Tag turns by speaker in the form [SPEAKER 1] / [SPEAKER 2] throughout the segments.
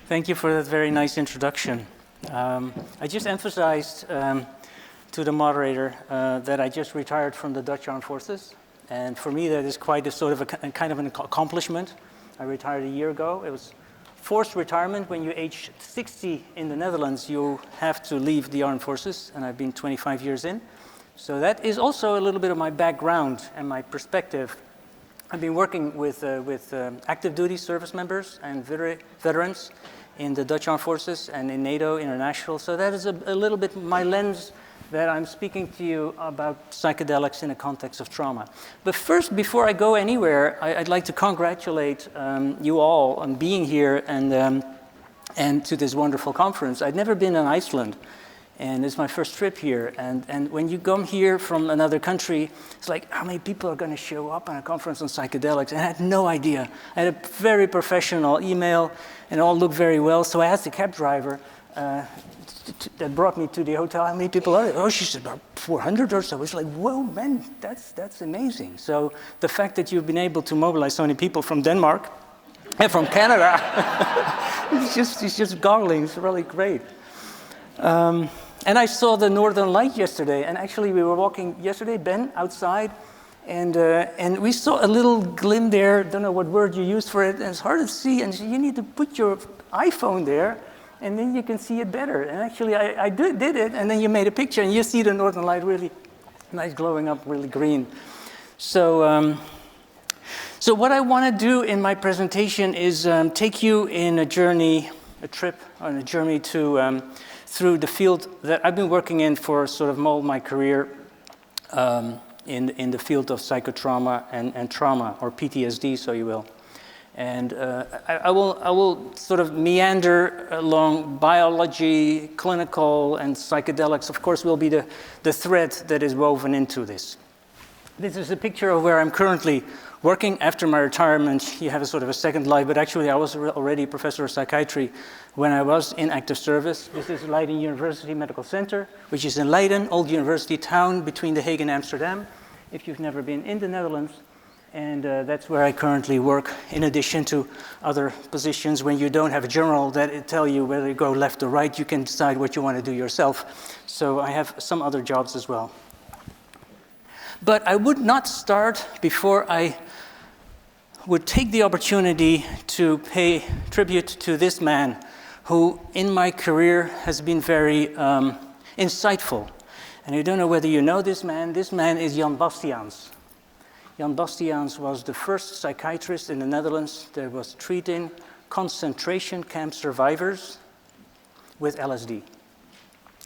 [SPEAKER 1] Thank you for that very nice introduction. I just emphasized to the moderator that I just retired from the Dutch Armed Forces. And for me, that is quite a sort of a kind of an accomplishment. I retired a year ago. It was forced retirement. When you age 60 in the Netherlands, you have to leave the armed forces, and I've been 25 years in. So that is also a little bit of my background and my perspective. I've been working with active duty service members and veterans in the Dutch Armed Forces and in NATO International. So that is a little bit my lens that I'm speaking to you about psychedelics in the context of trauma. But first, before I go anywhere, I'd like to congratulate you all on being here and to this wonderful conference. I'd never been in Iceland, and it's my first trip here. And when you come here from another country, it's like, how many people are going to show up on a conference on psychedelics? And I had no idea. I had a very professional email, and it all looked very well. So I asked the cab driver that brought me to the hotel, how many people are there? Oh, she said about 400 or so. It's like, whoa, man, that's amazing. So the fact that you've been able to mobilize so many people from Denmark and from Canada, it's just goggling. It's really great. And I saw the Northern Light yesterday, and actually we were walking yesterday, Ben, outside, and we saw a little glim there. Don't know what word you used for it, and it's hard to see. And you need to put your iPhone there, and then you can see it better. And actually, I did it, and then you made a picture, and you see the Northern Light really nice, glowing up, really green. So what I want to do in my presentation is take you in a journey, a trip on a journey to through the field that I've been working in for sort of all my career in the field of psychotrauma and trauma, or PTSD, so you will. And I will sort of meander along biology, clinical, and psychedelics. Of course, will be the thread that is woven into this. This is a picture of where I'm currently working after my retirement. You have a sort of a second life, but actually I was already a professor of psychiatry when I was in active service. This is Leiden University Medical Center, which is in Leiden, old university town between The Hague and Amsterdam, if you've never been in the Netherlands. And that's where I currently work, in addition to other positions. When you don't have a general that tell you whether you go left or right, you can decide what you want to do yourself. So I have some other jobs as well. But I would not start before I would take the opportunity to pay tribute to this man who, in my career, has been very insightful. And I don't know whether you know this man. This man is Jan Bastiaans. Jan Bastiaans was the first psychiatrist in the Netherlands that was treating concentration camp survivors with LSD.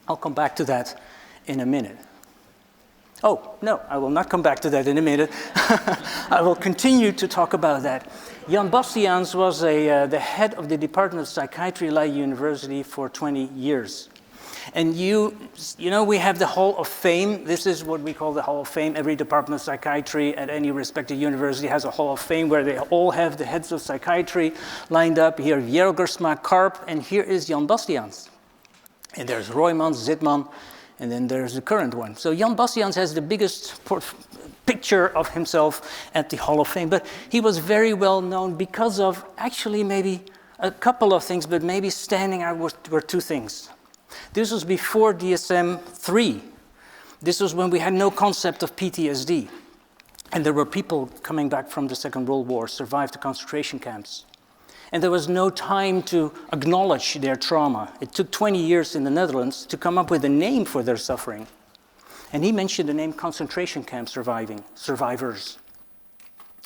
[SPEAKER 1] I'll come back to that in a minute. Oh, no, I will not come back to that in a minute. I will continue to talk about that. Jan Bastiaans was the head of the Department of Psychiatry at Leiden University for 20 years. And you know, we have the Hall of Fame. This is what we call the Hall of Fame. Every Department of Psychiatry at any respective university has a Hall of Fame where they all have the heads of psychiatry lined up. Here, Jergersma, Karp, and here is Jan Bastiaans. And there's Roymans, Zitman, and then there's the current one. So Jan Bastiaans has the biggest picture of himself at the Hall of Fame. But he was very well known because of actually maybe a couple of things, but maybe standing out were two things. This was before DSM-3. This was when we had no concept of PTSD. And there were people coming back from the Second World War, survived the concentration camps. And there was no time to acknowledge their trauma. It took 20 years in the Netherlands to come up with a name for their suffering. And he mentioned the name concentration camp survivors.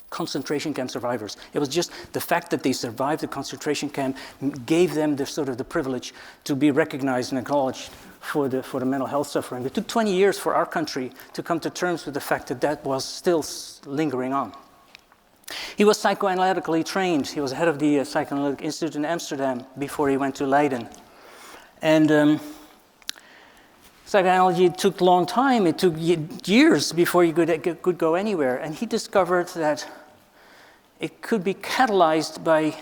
[SPEAKER 1] Concentration camp survivors. It was just the fact that they survived the concentration camp gave them the sort of the privilege to be recognized and acknowledged for the mental health suffering. It took 20 years for our country to come to terms with the fact that that was still lingering on. He was psychoanalytically trained. He was head of the Psychoanalytic Institute in Amsterdam before he went to Leiden. And psychoanalygy took a long time. It took years before you could go anywhere. And he discovered that it could be catalyzed by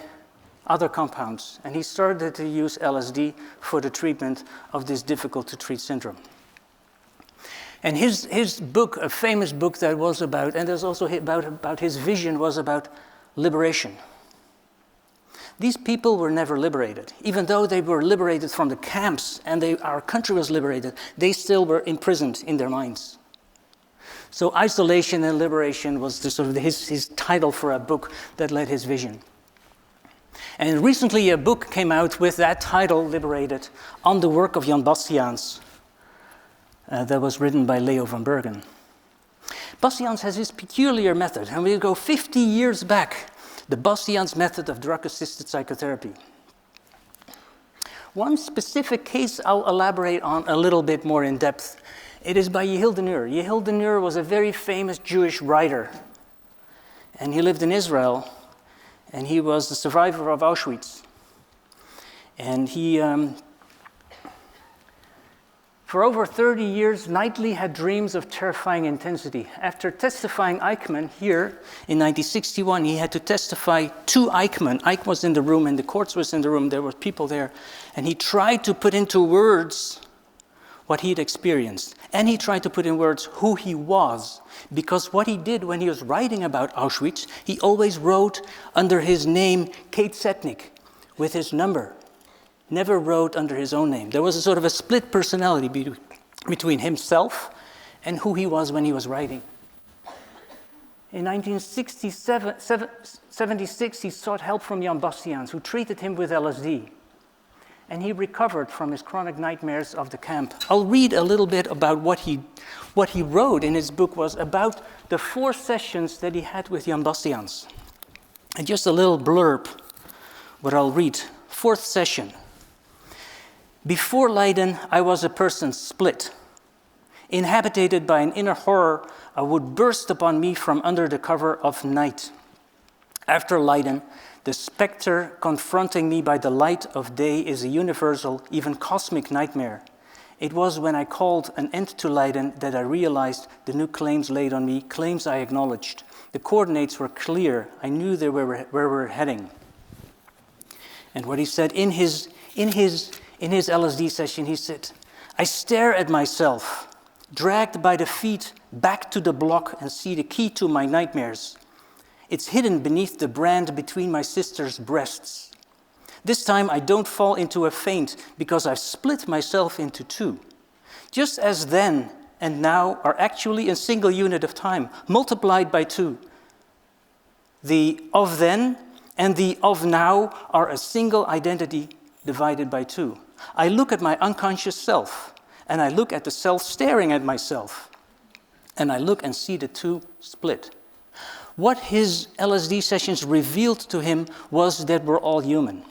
[SPEAKER 1] other compounds. And he started to use LSD for the treatment of this difficult-to-treat syndrome. And his book, a famous book that was about, and there's also about his vision, was about liberation. These people were never liberated. Even though they were liberated from the camps and our country was liberated, they still were imprisoned in their minds. So isolation and liberation was his title for a book that led his vision. And recently a book came out with that title, Liberated, on the work of Jan Bastiaans that was written by Leo van Bergen. Bastiaans has his peculiar method, and we'll go 50 years back, the Bastiaans method of drug-assisted psychotherapy. One specific case I'll elaborate on a little bit more in depth. It is by Yehiel de Nur. Yehiel de Nur was a very famous Jewish writer, and he lived in Israel, and he was the survivor of Auschwitz. And he, for over 30 years, nightly had dreams of terrifying intensity. After testifying Eichmann here in 1961, he had to testify to Eichmann. Eichmann was in the room, and the courts was in the room. There were people there. And he tried to put into words what he'd experienced. And he tried to put in words who he was. Because what he did when he was writing about Auschwitz, he always wrote under his name, Kate Setnik, with his number. Never wrote under his own name. There was a sort of a split personality between himself and who he was when he was writing. In 1976, he sought help from Jan Bastiaans, who treated him with LSD. And he recovered from his chronic nightmares of the camp. I'll read a little bit about what he wrote in his book was about the 4 sessions that he had with Jan Bastiaans. And just a little blurb, what I'll read. 4th session. Before Leiden, I was a person split, inhabited by an inner horror that would burst upon me from under the cover of night. After Leiden, the specter confronting me by the light of day is a universal, even cosmic nightmare. It was when I called an end to Leiden that I realized the new claims laid on me, claims I acknowledged. The coordinates were clear. I knew where we're heading. And what he said in his LSD session, he said, I stare at myself, dragged by the feet back to the block and see the key to my nightmares. It's hidden beneath the brand between my sister's breasts. This time I don't fall into a faint because I've split myself into 2. Just as then and now are actually a single unit of time, multiplied by 2. The of then and the of now are a single identity divided by 2. I look at my unconscious self, and I look at the self staring at myself, and I look and see the 2 split. What his LSD sessions revealed to him was that we're all human.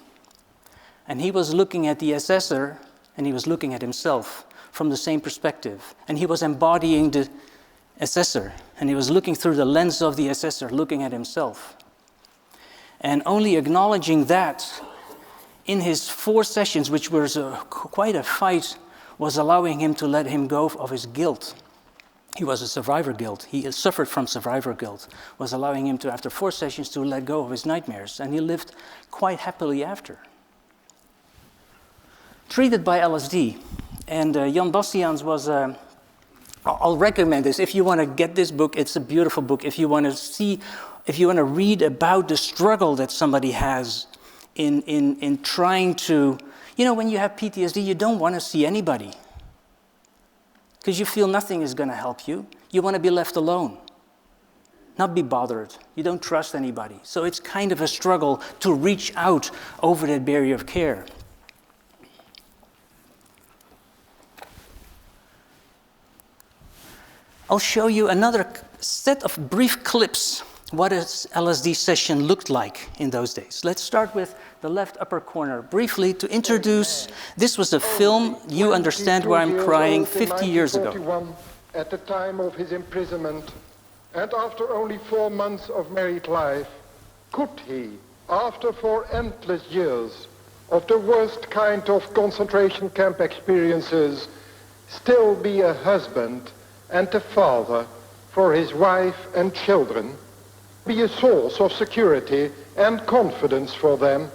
[SPEAKER 1] And he was looking at the assessor, and he was looking at himself from the same perspective. And he was embodying the assessor, and he was looking through the lens of the assessor, looking at himself. And only acknowledging that in his 4 sessions, which was quite a fight, was allowing him to let him go of his guilt. He was a survivor guilt. He suffered from survivor guilt, was allowing him to, after 4 sessions, to let go of his nightmares. And he lived quite happily after. Treated by LSD. And Jan Bastiaans was, I'll recommend this. If you want to get this book, it's a beautiful book. If you want to read about the struggle that somebody has in trying to, when you have PTSD, you don't want to see anybody. Because you feel nothing is going to help you. You want to be left alone, not be bothered. You don't trust anybody. So it's kind of a struggle to reach out over that barrier of care. I'll show you another set of brief clips what an LSD session looked like in those days. Let's start with the left upper corner. Briefly, to introduce, this was a film, You Understand Why I'm Crying, 50 years ago.
[SPEAKER 2] At the time of his imprisonment, and after only 4 months of married life, could he, after 4 endless years of the worst kind of concentration camp experiences, still be a husband and a father for his wife and children, be a source of security and confidence for them?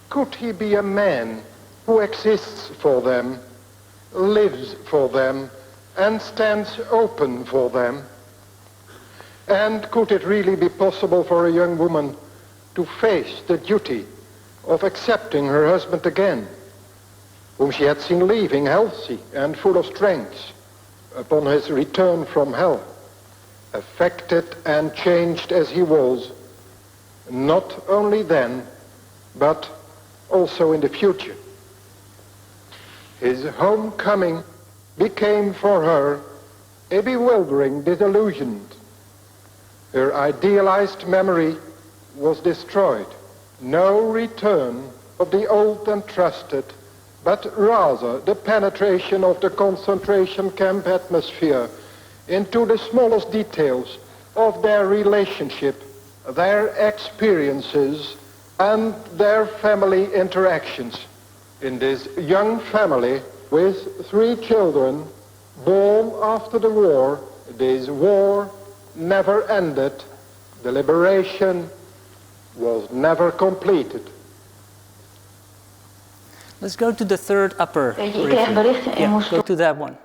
[SPEAKER 2] Could he be a man who exists for them, lives for them, and stands open for them? And could it really be possible for a young woman to face the duty of accepting her husband again, whom she had seen leaving healthy and full of strength upon his return from hell, affected and changed as he was, not only then, but also in the future. His homecoming became for her a bewildering disillusionment. Her idealized memory was destroyed. No return of the old and trusted, but rather the penetration of the concentration camp atmosphere into the smallest details of their relationship, their experiences, and their family interactions. In this young family with 3 children born after the war, this war never ended. The liberation was never completed.
[SPEAKER 1] Let's go to the third upper.
[SPEAKER 3] Weet je, ik kreeg berichten en moest...
[SPEAKER 1] Go to that one.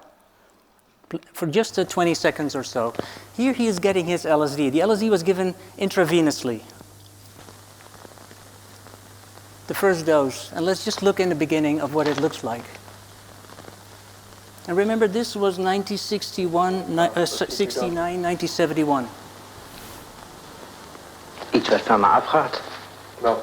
[SPEAKER 1] For just 20 seconds or so. Here he is getting his LSD. The LSD was given intravenously. The first dose. And let's just look in the beginning of what it looks like. And remember, this was 1969, 1971.
[SPEAKER 4] Iets wat van me afgaat.
[SPEAKER 2] Wel.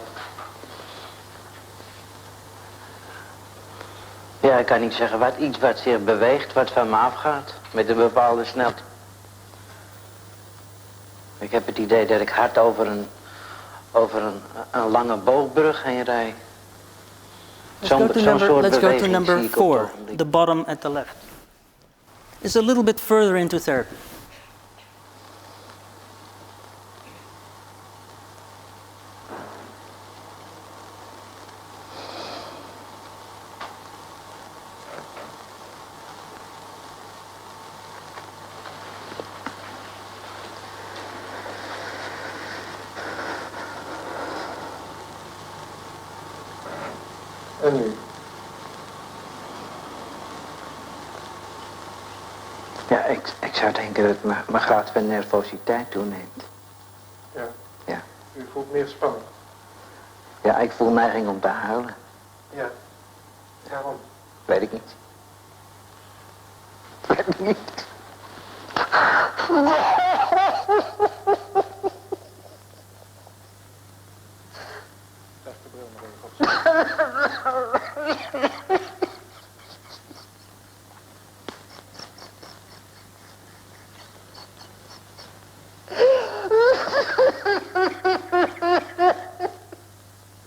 [SPEAKER 4] Ja, ik kan niet zeggen wat. Iets wat zich beweegt, wat van me afgaat. Met een bepaalde snelheid. Ik heb het idee dat ik hard over een lange boogbrug heen rijd. Zo'n soort
[SPEAKER 1] let's go to
[SPEAKER 4] beweging
[SPEAKER 1] number
[SPEAKER 4] zie ik op
[SPEAKER 1] 4,
[SPEAKER 4] het ogenblik.
[SPEAKER 1] the bottom at the left. It's a little bit further into therapy.
[SPEAKER 2] En nu?
[SPEAKER 4] Ja, ik zou denken dat mijn graad van nervositeit toeneemt.
[SPEAKER 2] Ja.
[SPEAKER 4] Ja.
[SPEAKER 2] U voelt meer spanning.
[SPEAKER 4] Ja, ik voel neiging om te huilen.
[SPEAKER 2] Ja. Waarom?
[SPEAKER 4] Weet ik niet. Weet ik niet.
[SPEAKER 2] Leg de bril maar even op.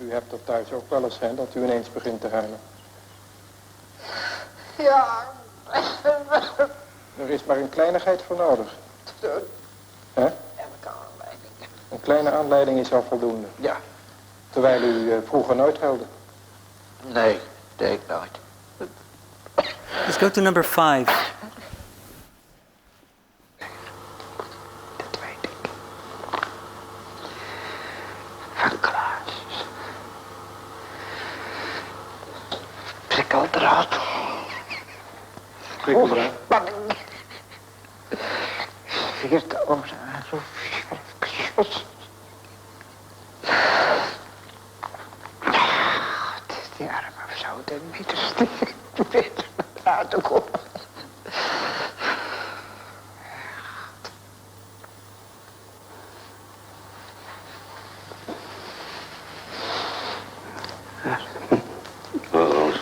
[SPEAKER 2] U hebt dat thuis ook wel eens, hè, dat u ineens begint te huilen.
[SPEAKER 4] Ja.
[SPEAKER 2] Er is maar een kleinigheid voor nodig. Hè?
[SPEAKER 4] Elke aanleiding.
[SPEAKER 2] Een kleine aanleiding is al voldoende.
[SPEAKER 4] Ja.
[SPEAKER 2] Terwijl u vroeger nooit huilde.
[SPEAKER 4] Nee, deed ik nooit.
[SPEAKER 1] Let's go to number 5.
[SPEAKER 4] Dat weet ik. Van Klaas. Prikkeldraad.
[SPEAKER 2] Prikkeldraad.
[SPEAKER 4] Spanning. Vierde oren. Zo verschrikkelijk. Het is die arm of zo. De meters die uit te komen.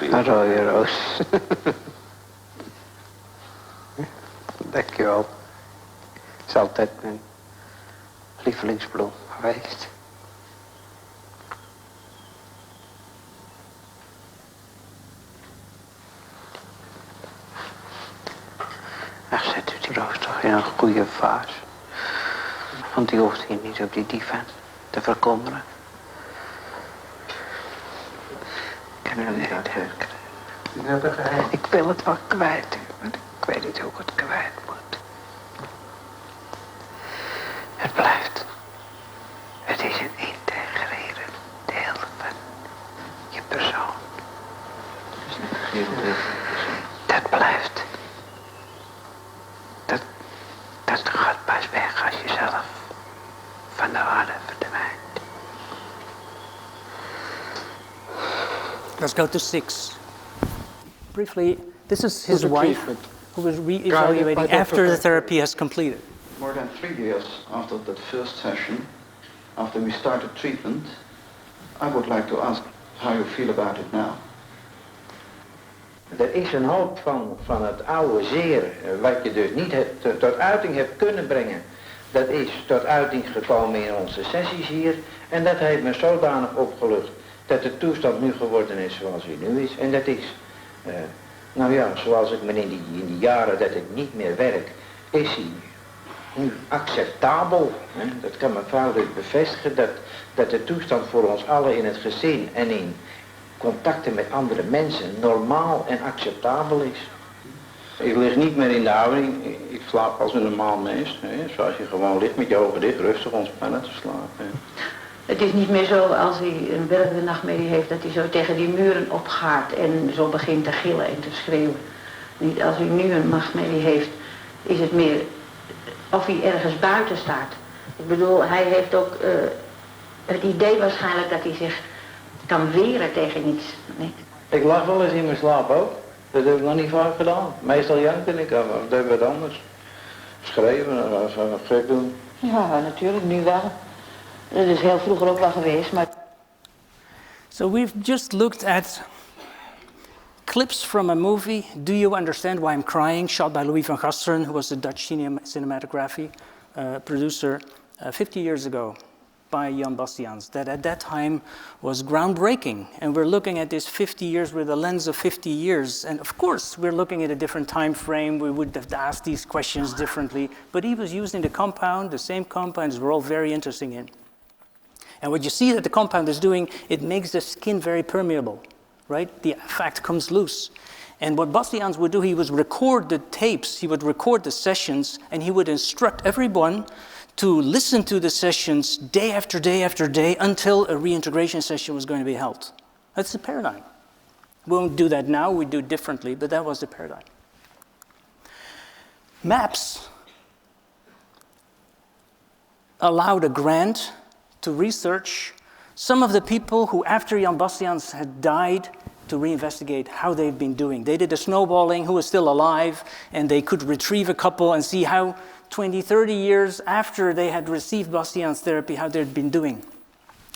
[SPEAKER 4] Een rode roos. Dankjewel. Is altijd mijn lievelingsbloem geweest. Ach, zet u die roos toch in een goede vaas. Want die hoeft hier niet op die divan te verkommeren. Ik kan het niet uitwerken.
[SPEAKER 2] Het is net een geheim.
[SPEAKER 4] Ik wil het wel kwijt, maar ik weet niet hoe ik het kwijt moet. Het blijft. Het is een integrerend deel van je persoon. Dat blijft. Dat gaat pas weg als je zelf van de aarde verdwijnt.
[SPEAKER 1] Let's go to 6. Briefly, this is his
[SPEAKER 2] the
[SPEAKER 1] wife
[SPEAKER 2] treatment.
[SPEAKER 1] who was
[SPEAKER 2] Guided by
[SPEAKER 1] re-evaluating
[SPEAKER 2] Dr.
[SPEAKER 1] after the
[SPEAKER 2] Vermetten.
[SPEAKER 1] therapy has completed.
[SPEAKER 3] More than 3 years after that first session, after we started treatment, I would like to ask how you feel about it now.
[SPEAKER 4] Er is een hoop van het oude zeer, wat je dus niet tot uiting hebt kunnen brengen. Dat is tot uiting gekomen in onze sessies hier. En dat heeft me zodanig opgelucht dat de toestand nu geworden is zoals hij nu is. En dat is, nou ja, zoals ik me in die jaren dat ik niet meer werk, is hij nu acceptabel. Hè? Dat kan mevrouw dus bevestigen, dat de toestand voor ons allen in het gezin en in contacten met andere mensen normaal en acceptabel is.
[SPEAKER 5] Ik lig niet meer in de houding, ik slaap als een normaal mens. Hè? Zoals je gewoon ligt met je ogen dicht, rustig ontspannen te slapen. Hè?
[SPEAKER 6] Het is niet meer zo als hij een werkende nachtmerrie heeft dat hij zo tegen die muren opgaat en zo begint te gillen en te schreeuwen. Niet als hij nu een nachtmerrie heeft, is het meer of hij ergens buiten staat. Ik bedoel, hij heeft ook het idee waarschijnlijk dat hij zich kan weren tegen iets. Niet?
[SPEAKER 5] Ik lach wel eens in mijn slaap ook. Dat heb ik nog niet vaak gedaan. Meestal janken ik, maar dat heb ik wat anders. Schreeuwen, of gek doen.
[SPEAKER 6] Ja, natuurlijk, nu wel. Dat is heel vroeger ook wel geweest, maar...
[SPEAKER 1] So we've just looked at clips from a movie, Do You Understand Why I'm Crying, shot by Louis van Gasteren, who was the Dutch cinematography producer 50 years ago by Jan Bastiaans, that at that time was groundbreaking. And we're looking at this 50 years with a lens of 50 years. And of course, we're looking at a different time frame. We would have asked these questions differently. But he was using the compound, the same compounds we're all very interested in. And what you see that the compound is doing, it makes the skin very permeable, right? The fat comes loose. And what Bastiaans would do, he would record the tapes, he would record the sessions, and he would instruct everyone to listen to the sessions day after day after day until a reintegration session was going to be held. That's the paradigm. We won't do that now, we do it differently, but that was the paradigm. MAPS allowed a grant to research some of the people who, after Jan Bastiaans had died, to reinvestigate how they've been doing. They did a snowballing, who was still alive, and they could retrieve a couple and see how 20, 30 years after they had received Bastiaans therapy, how they'd been doing.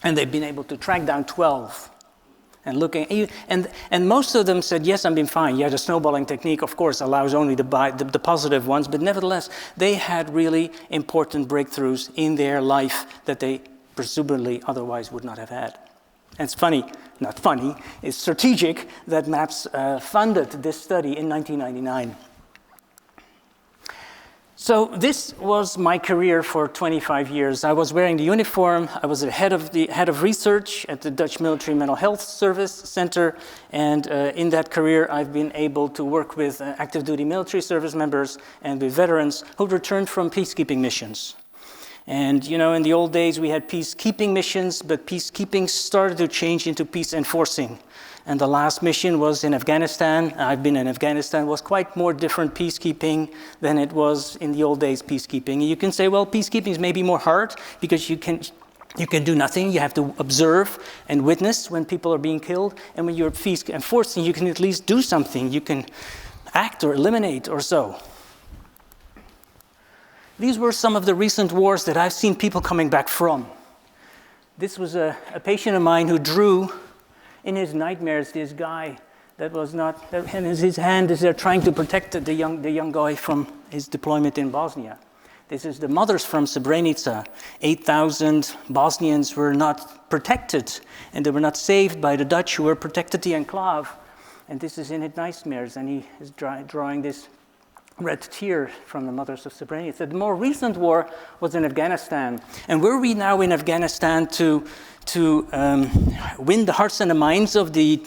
[SPEAKER 1] And they've been able to track down 12. And most of them said, yes, I've been fine. Yeah, the snowballing technique, of course, allows only the positive ones, but nevertheless, they had really important breakthroughs in their life that they presumably otherwise would not have had. And it's funny, not funny, it's strategic that MAPS funded this study in 1999. So this was my career for 25 years. I was wearing the uniform. I was the head of research at the Dutch Military Mental Health Service Center. And in that career, I've been able to work with active duty military service members and with veterans who returned from peacekeeping missions. And you know, in the old days, we had peacekeeping missions, but peacekeeping started to change into peace enforcing. And the last mission was in Afghanistan. I've been in Afghanistan. It was quite more different peacekeeping than it was in the old days peacekeeping. And you can say, well, peacekeeping is maybe more hard because you can do nothing. You have to observe and witness when people are being killed. And when you're peace enforcing, you can at least do something. You can act or eliminate or so. These were some of the recent wars that I've seen people coming back from. This was a patient of mine who drew in his nightmares this guy that was not, and his hand is there trying to protect the young guy from his deployment in Bosnia. This is the mothers from Srebrenica. 8,000 Bosnians were not protected, and they were not saved by the Dutch who were protected the enclave. And this is in his nightmares, and he is drawing this red tear from the mothers of Srebrenica. The more recent war was in Afghanistan. And were we now in Afghanistan to win the hearts and the minds of the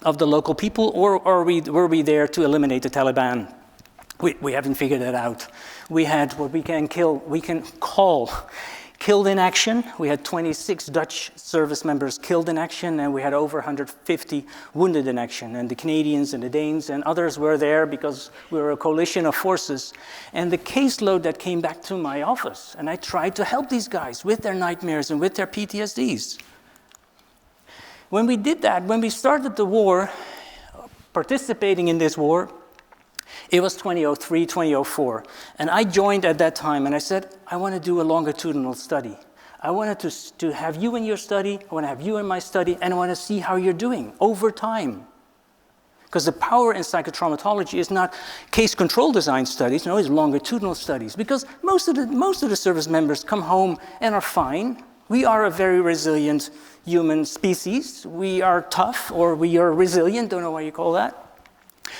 [SPEAKER 1] local people, or were we there to eliminate the Taliban? We haven't figured that out. We had what we can call killed in action. We had 26 Dutch service members killed in action, and we had over 150 wounded in action. And the Canadians and the Danes and others were there because we were a coalition of forces. And the caseload that came back to my office, and I tried to help these guys with their nightmares and with their PTSDs. When we did that, when we started the war, participating in this war, it was 2003, 2004. And I joined at that time, and I said, I want to do a longitudinal study. I wanted to have you in your study, I want to have you in my study, and I want to see how you're doing over time. Because the power in psychotraumatology is not case control design studies, no, it's longitudinal studies. Because most of the service members come home and are fine. We are a very resilient human species. We are tough, or we are resilient, don't know what you call that.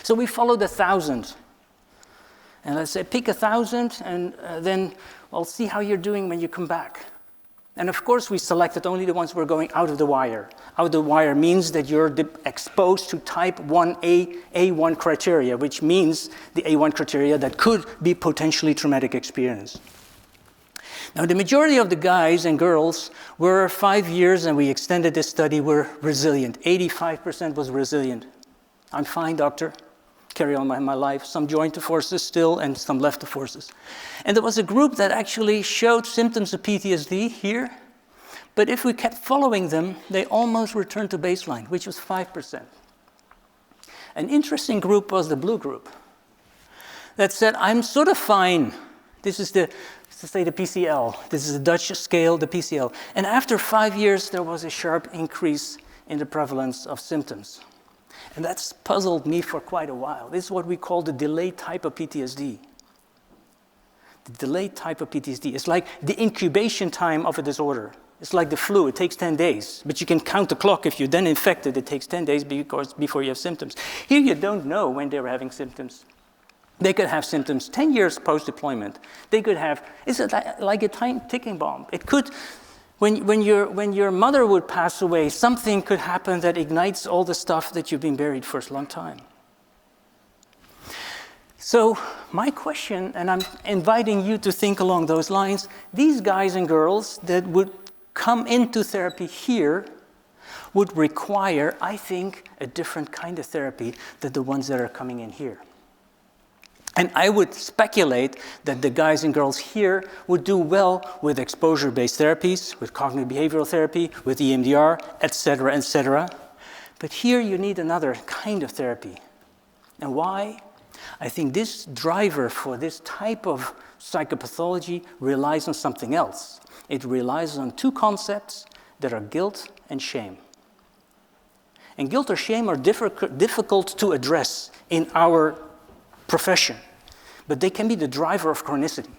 [SPEAKER 1] So we followed 1,000. And let's say pick 1,000, and then I'll see how you're doing when you come back. And of course, we selected only the ones who were going out of the wire. Out of the wire means that you're exposed to type 1A, A1 criteria, which means the A1 criteria that could be potentially traumatic experience. Now, the majority of the guys and girls were 5 years, and we extended this study, were resilient. 85% was resilient. I'm fine, doctor. Carry on my life. Some joined the forces still, and some left the forces. And there was a group that actually showed symptoms of PTSD here, but if we kept following them, they almost returned to baseline, which was 5%. An interesting group was the blue group that said, I'm sort of fine. This is the PCL. This is the Dutch scale, the PCL. And after 5 years, there was a sharp increase in the prevalence of symptoms. And that's puzzled me for quite a while. This is what we call the delayed type of PTSD. The delayed type of PTSD is like the incubation time of a disorder. It's like the flu, it takes 10 days. But you can count the clock. If you're then infected, it takes 10 days before you have symptoms. Here you don't know when they were having symptoms. They could have symptoms 10 years post-deployment. They could have, it's like a time ticking bomb. It could, when your mother would pass away, something could happen that ignites all the stuff that you've been buried for a long time. So my question, and I'm inviting you to think along those lines, these guys and girls that would come into therapy here would require, I think, a different kind of therapy than the ones that are coming in here. And I would speculate that the guys and girls here would do well with exposure-based therapies, with cognitive behavioral therapy, with EMDR, etc., etc. But here you need another kind of therapy. And why? I think this driver for this type of psychopathology relies on something else. It relies on two concepts that are guilt and shame. And guilt or shame are difficult to address in our profession, but they can be the driver of chronicity.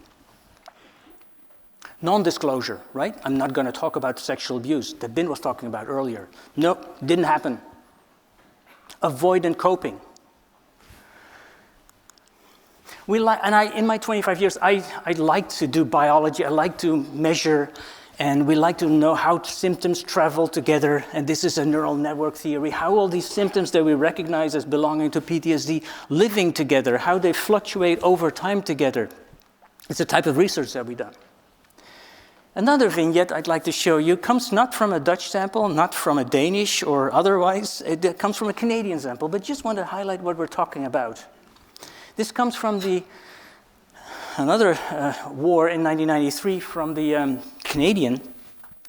[SPEAKER 1] Non-disclosure, right? I'm not going to talk about sexual abuse that Ben was talking about earlier. No, didn't happen. Avoidant coping. In my 25 years, I like to do biology. I like to measure, and we like to know how symptoms travel together. And this is a neural network theory, how all these symptoms that we recognize as belonging to PTSD living together, how they fluctuate over time together. It's a type of research that we've done. Another vignette I'd like to show you comes not from a Dutch sample, not from a Danish or otherwise. It comes from a Canadian sample, but just want to highlight what we're talking about. This comes from another war in 1993 from the Canadian,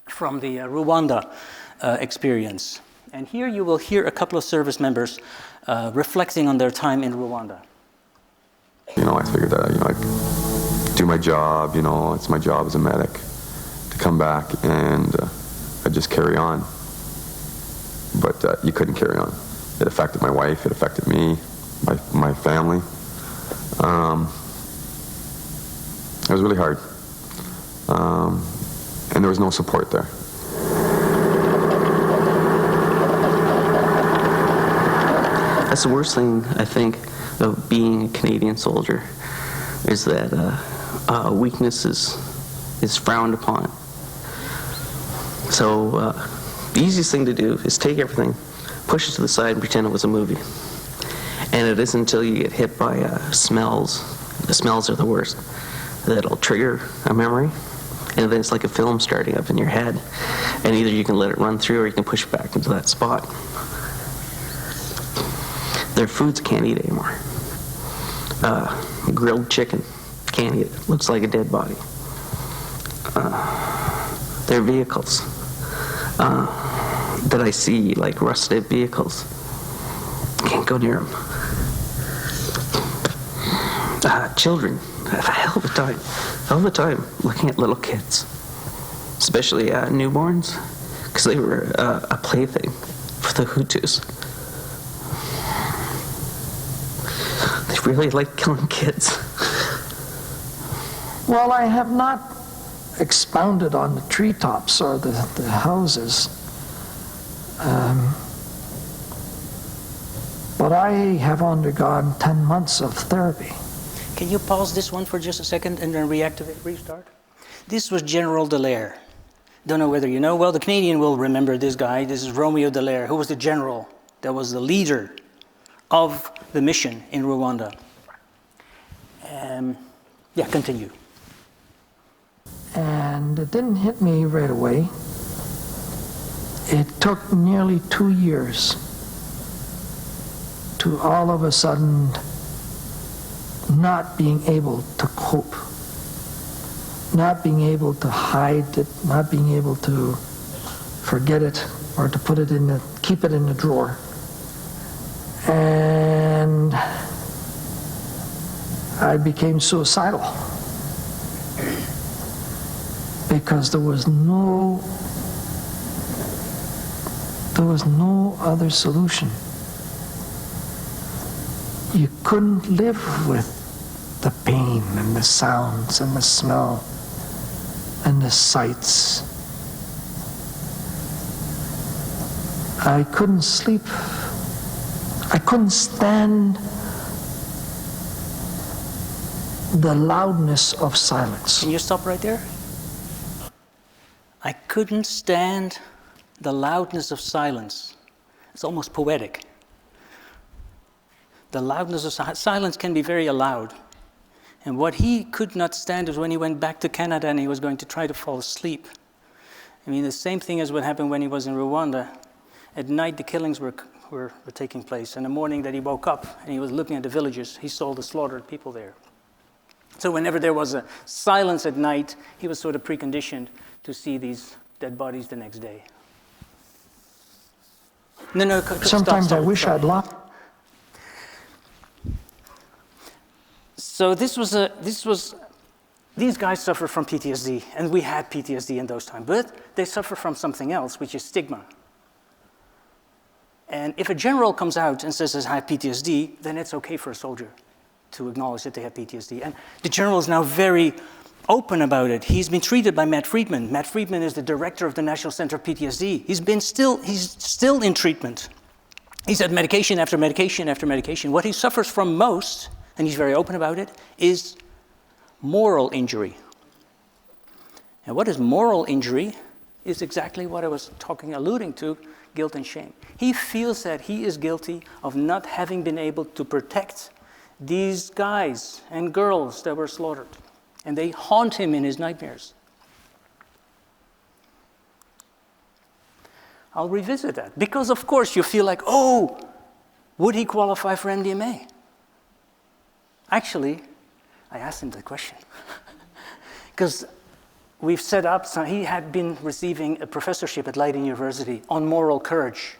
[SPEAKER 1] from the Rwanda experience. And here you will hear a couple of service members reflecting on their time in Rwanda.
[SPEAKER 7] I figured that, I'd do my job, it's my job as a medic to come back and I'd just carry on. But you couldn't carry on. It affected my wife, it affected me, my family. It was really hard. And there was no support there.
[SPEAKER 8] That's the worst thing, I think, of being a Canadian soldier, is that weakness is frowned upon. So the easiest thing to do is take everything, push it to the side, and pretend it was a movie. And it isn't until you get hit by smells, the smells are the worst, that'll trigger a memory. And then it's like a film starting up in your head. And either you can let it run through or you can push it back into that spot. Their foods can't eat anymore. Grilled chicken, can't eat it. Looks like a dead body. Their vehicles. that I see, like rusted vehicles. Can't go near them. Children have a hell of a time looking at little kids, especially newborns, because they were a plaything for the Hutus. They really like killing kids.
[SPEAKER 9] Well, I have not expounded on the treetops or the houses, but I have undergone 10 months of therapy.
[SPEAKER 1] Can you pause this one for just a second and then restart? This was General Dallaire. Don't know whether you know. Well, the Canadian will remember this guy. This is Romeo Dallaire, who was the general that was the leader of the mission in Rwanda. Yeah, continue.
[SPEAKER 9] And it didn't hit me right away. It took nearly 2 years to all of a sudden not being able to cope, not being able to hide it, not being able to forget it or to put it in the, keep it in the drawer. And I became suicidal because there was no other solution. You couldn't live with the pain and the sounds and the smell and the sights. I couldn't sleep. I couldn't stand the loudness of silence.
[SPEAKER 1] Can you stop right there? I couldn't stand the loudness of silence. It's almost poetic. The loudness of silence can be very loud. And what he could not stand is when he went back to Canada and he was going to try to fall asleep. I mean, the same thing as what happened when he was in Rwanda. At night, the killings were taking place. And the morning that he woke up and he was looking at the villages, he saw the slaughtered people there. So whenever there was a silence at night, he was sort of preconditioned to see these dead bodies the next day. No,
[SPEAKER 9] sometimes
[SPEAKER 1] stop,
[SPEAKER 9] I wish I'd locked.
[SPEAKER 1] So these guys suffer from PTSD, and we had PTSD in those times, but they suffer from something else, which is stigma. And if a general comes out and says, I have PTSD, then it's okay for a soldier to acknowledge that they have PTSD. And the general is now very open about it. He's been treated by Matt Friedman. Matt Friedman is the director of the National Center of PTSD. He's still in treatment. He's had medication after medication after medication. What he suffers from most, and he's very open about it, is moral injury. And what is moral injury is exactly what I was alluding to, guilt and shame. He feels that he is guilty of not having been able to protect these guys and girls that were slaughtered. And they haunt him in his nightmares. I'll revisit that. Because, of course, you feel like, oh, would he qualify for MDMA? Actually, I asked him the question. Because we've set up, so he had been receiving a professorship at Leiden University on moral courage.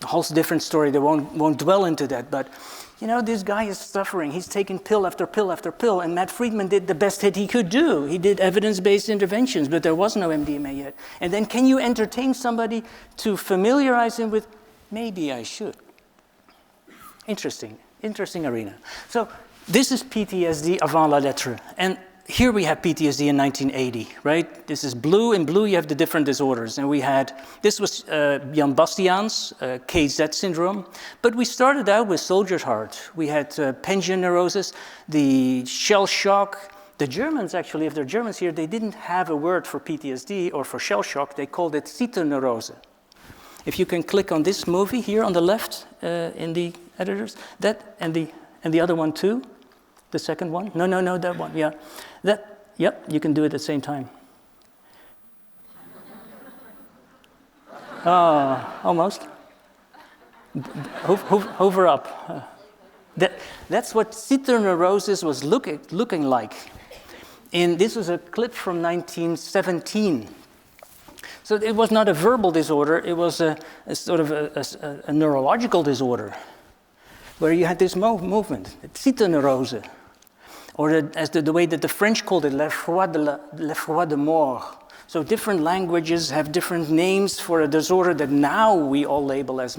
[SPEAKER 1] A whole different story, they won't dwell into that, but you know, this guy is suffering. He's taking pill after pill after pill, and Matt Friedman did the best that he could do. He did evidence-based interventions, but there was no MDMA yet. And then can you entertain somebody to familiarize him with, maybe I should? Interesting arena. So this is PTSD avant la lettre. And here we have PTSD in 1980, right? This is blue. In blue, you have the different disorders. And this was Jan Bastiaan's KZ syndrome. But we started out with soldier's heart. We had pension neurosis, the shell shock. The Germans, actually, if they're Germans here, they didn't have a word for PTSD or for shell shock. They called it Zitterneurose. If you can click on this movie here on the left in the editors, that and the other one too. The second one? No, that one, yeah. Yep, you can do it at the same time. Almost. Hover up. That's what Zitterneurose was looking like. And this was a clip from 1917. So it was not a verbal disorder, it was a sort of a neurological disorder, where you had this movement, Zitterneurose, or as the way that the French called it, le froid de mort. So different languages have different names for a disorder that now we all label as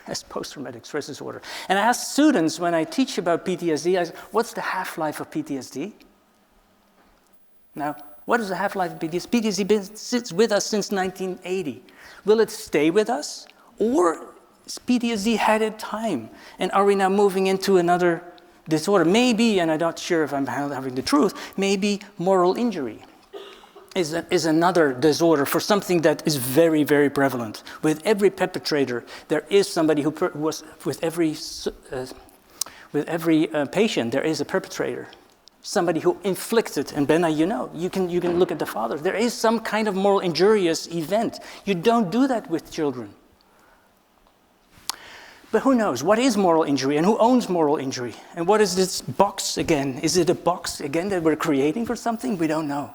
[SPEAKER 1] as post-traumatic stress disorder. And I ask students when I teach about PTSD, I say, what's the half-life of PTSD? Now, what is the half-life of PTSD? PTSD sits with us since 1980. Will it stay with us? Or is PTSD had its time? And are we now moving into another disorder? Maybe, and I'm not sure if I'm having the truth, maybe moral injury is another disorder for something that is very, very prevalent. With every perpetrator, there is somebody who was, with every patient, there is a perpetrator. Somebody who inflicted, and Benna, you can look at the father. There is some kind of moral injurious event. You don't do that with children. But who knows? What is moral injury and who owns moral injury? And what is this box again? Is it a box again that we're creating for something? We don't know.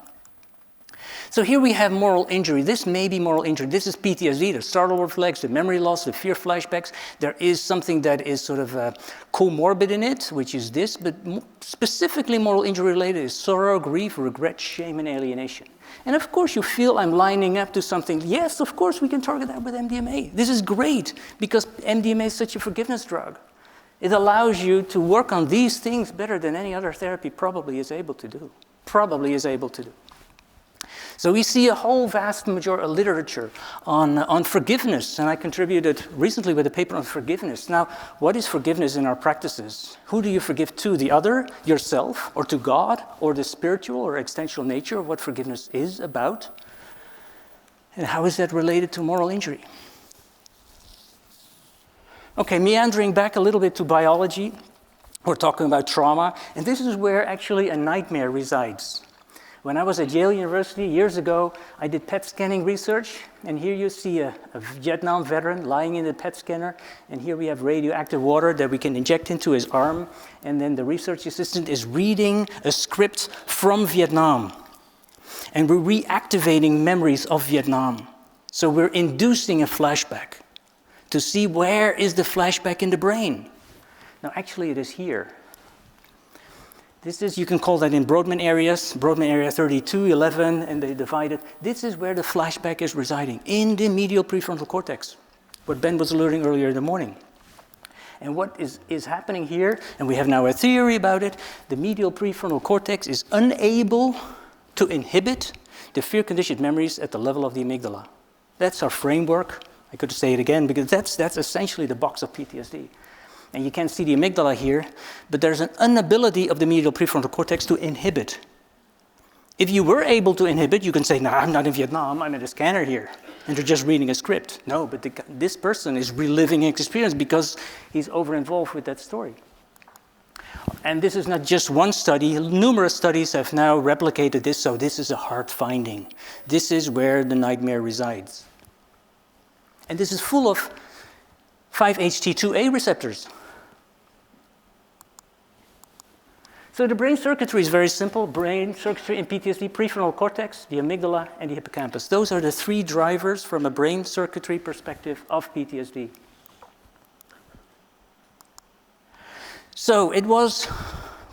[SPEAKER 1] So here we have moral injury. This may be moral injury. This is PTSD, the startle reflex, the memory loss, the fear flashbacks. There is something that is sort of comorbid in it, which is this, but specifically moral injury related is sorrow, grief, regret, shame, and alienation. And of course you feel I'm lining up to something. Yes, of course we can target that with MDMA. This is great because MDMA is such a forgiveness drug. It allows you to work on these things better than any other therapy probably is able to do. So we see a whole vast literature on forgiveness, and I contributed recently with a paper on forgiveness. Now, what is forgiveness in our practices? Who do you forgive to? The other, yourself, or to God, or the spiritual or existential nature of what forgiveness is about? And how is that related to moral injury? Okay, meandering back a little bit to biology, we're talking about trauma, and this is where actually a nightmare resides. When I was at Yale University years ago, I did PET scanning research, and here you see a Vietnam veteran lying in the PET scanner, and here we have radioactive water that we can inject into his arm, and then the research assistant is reading a script from Vietnam, and we're reactivating memories of Vietnam. So we're inducing a flashback to see where is the flashback in the brain. Now actually it is here. This is, you can call that in Brodmann areas, Brodmann area 32, 11, and they divide it. This is where the flashback is residing, in the medial prefrontal cortex, what Ben was alluding earlier in the morning. And what is happening here, and we have now a theory about it, the medial prefrontal cortex is unable to inhibit the fear-conditioned memories at the level of the amygdala. That's our framework. I could say it again, because that's essentially the box of PTSD. And you can't see the amygdala here, but there's an inability of the medial prefrontal cortex to inhibit. If you were able to inhibit, you can say, no, I'm not in Vietnam, I'm in a scanner here. And you're just reading a script. No, but this person is reliving his experience because he's over-involved with that story. And this is not just one study. Numerous studies have now replicated this, so this is a hard finding. This is where the nightmare resides. And this is full of 5-HT2A receptors. So the brain circuitry is very simple. Brain circuitry in PTSD, prefrontal cortex, the amygdala, and the hippocampus. Those are the three drivers from a brain circuitry perspective of PTSD. So it was,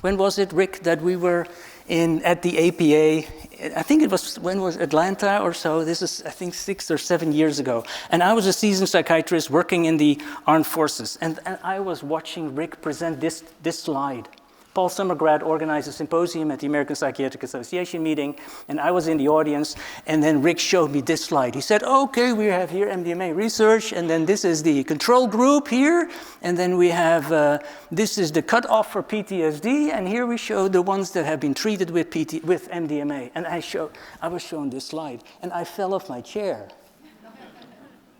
[SPEAKER 1] when was it, Rick, that we were at the APA? I think it was, when was Atlanta or so? This is, I think, 6 or 7 years ago. And I was a seasoned psychiatrist working in the armed forces. And I was watching Rick present this slide. Paul Summergrad organized a symposium at the American Psychiatric Association meeting, and I was in the audience, and then Rick showed me this slide. He said, okay, we have here MDMA research, and then this is the control group here, and then we have, this is the cutoff for PTSD, and here we show the ones that have been treated with MDMA. And I was shown this slide, and I fell off my chair.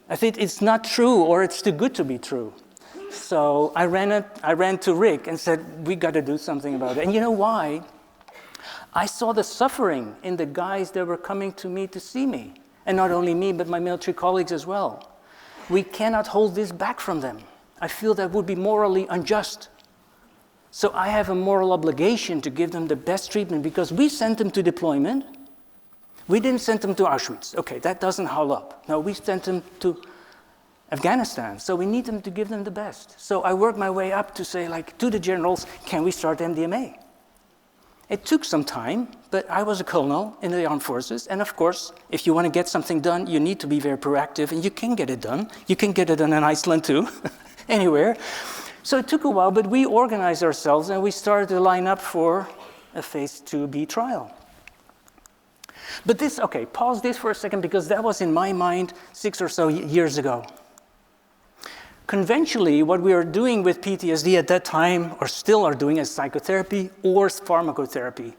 [SPEAKER 1] I think it's not true, or it's too good to be true. So I ran to Rick and said, we got to do something about it. And you know why? I saw the suffering in the guys that were coming to me to see me. And not only me, but my military colleagues as well. We cannot hold this back from them. I feel that would be morally unjust. So I have a moral obligation to give them the best treatment because we sent them to deployment. We didn't send them to Auschwitz. Okay, that doesn't hold up. No, we sent them to Afghanistan, so we need them to give them the best. So I worked my way up to say, like, to the generals, can we start MDMA? It took some time, but I was a colonel in the armed forces, and of course, if you want to get something done, you need to be very proactive, and you can get it done. You can get it done in Iceland too, anywhere. So it took a while, but we organized ourselves, and we started to line up for a phase 2b trial. But this, okay, pause this for a second, because that was in my mind 6 or so years ago. Conventionally, what we are doing with PTSD at that time, or still are doing, is psychotherapy or pharmacotherapy.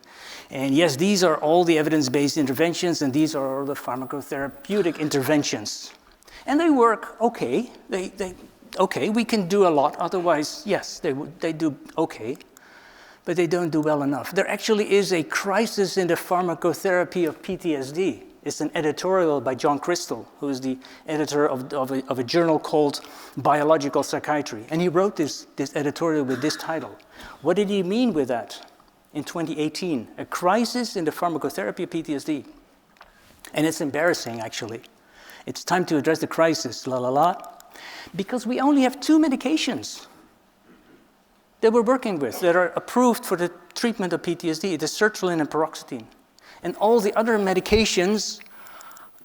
[SPEAKER 1] And yes, these are all the evidence-based interventions, and these are all the pharmacotherapeutic interventions. And they work okay. Okay, we can do a lot. Otherwise, yes, they do okay, but they don't do well enough. There actually is a crisis in the pharmacotherapy of PTSD. It's an editorial by John Crystal, who is the editor of a journal called Biological Psychiatry. And he wrote this editorial with this title. What did he mean with that in 2018? A crisis in the pharmacotherapy of PTSD. And it's embarrassing, actually. It's time to address the crisis, la la la. Because we only have 2 medications that we're working with that are approved for the treatment of PTSD, the sertraline and paroxetine. And all the other medications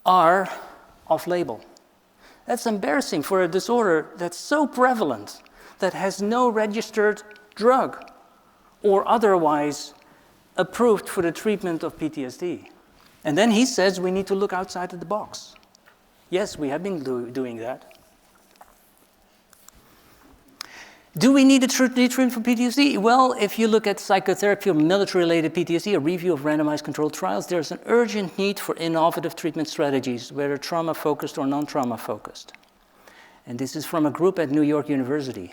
[SPEAKER 1] are off-label. That's embarrassing for a disorder that's so prevalent that has no registered drug or otherwise approved for the treatment of PTSD. And then he says we need to look outside of the box. Yes, we have been doing that. Do we need a treatment for PTSD? Well, if you look at psychotherapy or military-related PTSD, a review of randomized controlled trials, there's an urgent need for innovative treatment strategies, whether trauma-focused or non-trauma-focused. And this is from a group at New York University.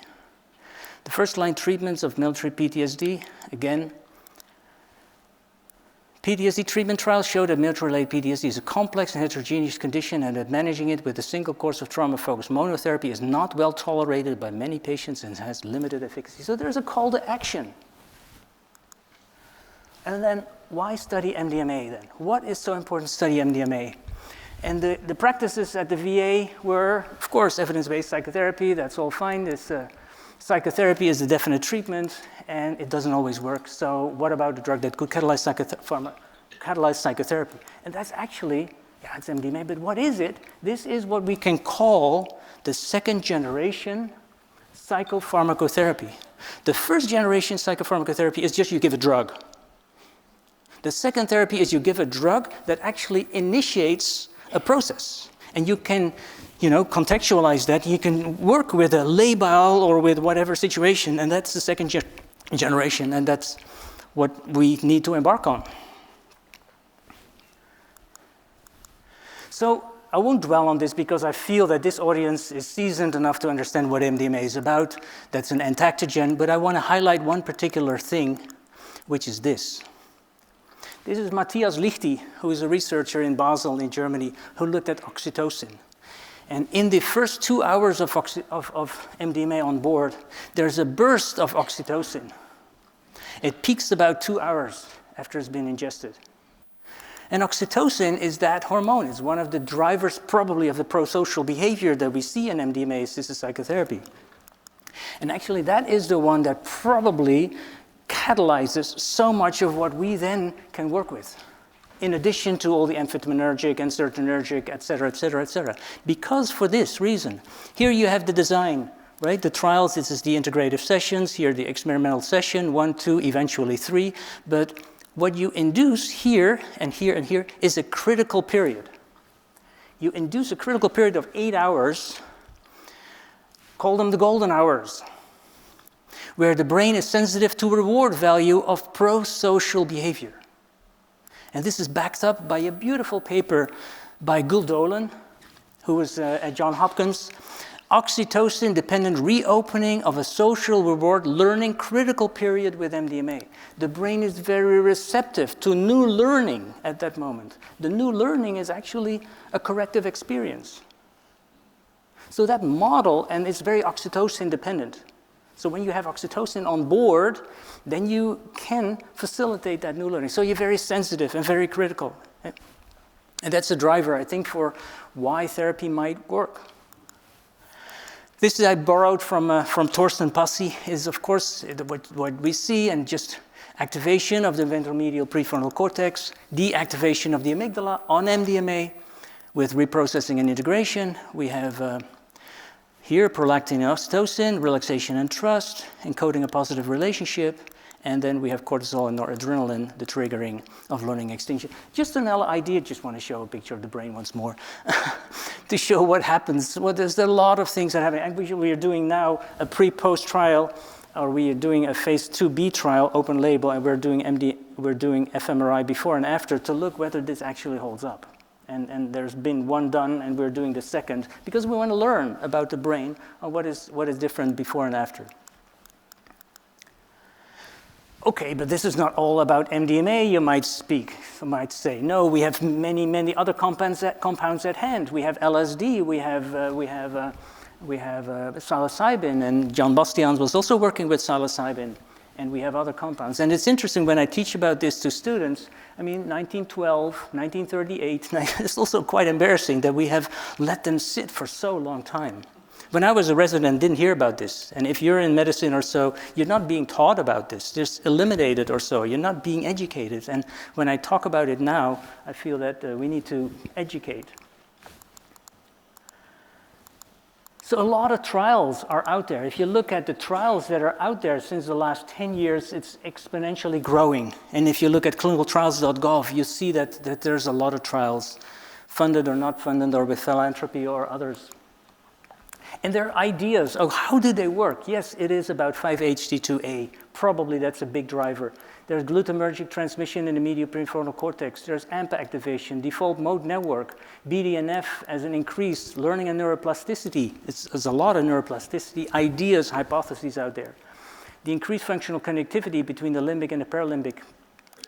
[SPEAKER 1] The first-line treatments of military PTSD, again, PTSD treatment trials show that military-related PTSD is a complex and heterogeneous condition, and that managing it with a single course of trauma-focused monotherapy is not well tolerated by many patients and has limited efficacy. So there's a call to action. And then, why study MDMA then? What is so important to study MDMA? And the practices at the VA were, of course, evidence-based psychotherapy. That's all fine. Psychotherapy is a definite treatment, and it doesn't always work. So what about a drug that could catalyze psychotherapy? And that's actually, yeah, it's MDMA, but what is it? This is what we can call the second generation psychopharmacotherapy. The first generation psychopharmacotherapy is just you give a drug. The second therapy is you give a drug that actually initiates a process. And you can contextualize that. You can work with a labile or with whatever situation, and that's the second generation, and that's what we need to embark on. So I won't dwell on this because I feel that this audience is seasoned enough to understand what MDMA is about. That's an entactogen, but I want to highlight one particular thing, which is this. This is Matthias Lichty, who is a researcher in Basel in Germany, who looked at oxytocin. And in the first 2 hours of MDMA on board, there's a burst of oxytocin. It peaks about 2 hours after it's been ingested. And oxytocin is that hormone. It's one of the drivers probably of the prosocial behavior that we see in MDMA-assisted psychotherapy. And actually that is the one that probably catalyzes so much of what we then can work with, in addition to all the amphitaminergic and serotonergic, et cetera, et cetera, et cetera. Because for this reason, here you have the design, right? The trials, this is the integrative sessions, here the experimental session, 1, 2, eventually 3. But what you induce here and here and here is a critical period. You induce a critical period of 8 hours, call them the golden hours, where the brain is sensitive to reward value of pro-social behavior. And this is backed up by a beautiful paper by Guldolan, who was at Johns Hopkins. Oxytocin-dependent reopening of a social reward learning critical period with MDMA. The brain is very receptive to new learning at that moment. The new learning is actually a corrective experience. So that model, and it's very oxytocin-dependent. So when you have oxytocin on board, then you can facilitate that new learning. So you're very sensitive and very critical. And that's a driver, I think, for why therapy might work. This I borrowed from Torsten Passi, is of course what we see, and just activation of the ventromedial prefrontal cortex, deactivation of the amygdala on MDMA with reprocessing and integration. We have here prolactin and oxytocin, relaxation and trust, encoding a positive relationship, and then we have cortisol and noradrenaline, the triggering of learning extinction. Just an idea, just want to show a picture of the brain once more to show what happens. Well, there's a lot of things that happen. And we are doing now a pre-post trial, or we are doing a phase 2B trial, open label, and we're doing fMRI before and after to look whether this actually holds up. And there's been one done, and we're doing the second, because we want to learn about the brain and what is different before and after. Okay, but this is not all about MDMA, you might say. No, we have many other compounds at hand. We have LSD, we have psilocybin, and John Bastians was also working with psilocybin, and we have other compounds. And it's interesting when I teach about this to students, I mean, 1912, 1938, it's also quite embarrassing that we have let them sit for so long time. When I was a resident, didn't hear about this. And if you're in medicine or so, you're not being taught about this. Just eliminated or so. You're not being educated. And when I talk about it now, I feel that we need to educate. So a lot of trials are out there. If you look at the trials that are out there since the last 10 years, it's exponentially growing. And if you look at clinicaltrials.gov, you see that there's a lot of trials, funded or not funded, or with philanthropy or others. And there are ideas of how do they work. Yes, it is about 5-HT2A. Probably that's a big driver. There's glutamatergic transmission in the medial prefrontal cortex. There's AMPA activation, default mode network, BDNF as an increased learning and neuroplasticity. There's a lot of neuroplasticity, ideas, hypotheses out there. The increased functional connectivity between the limbic and the paralimbic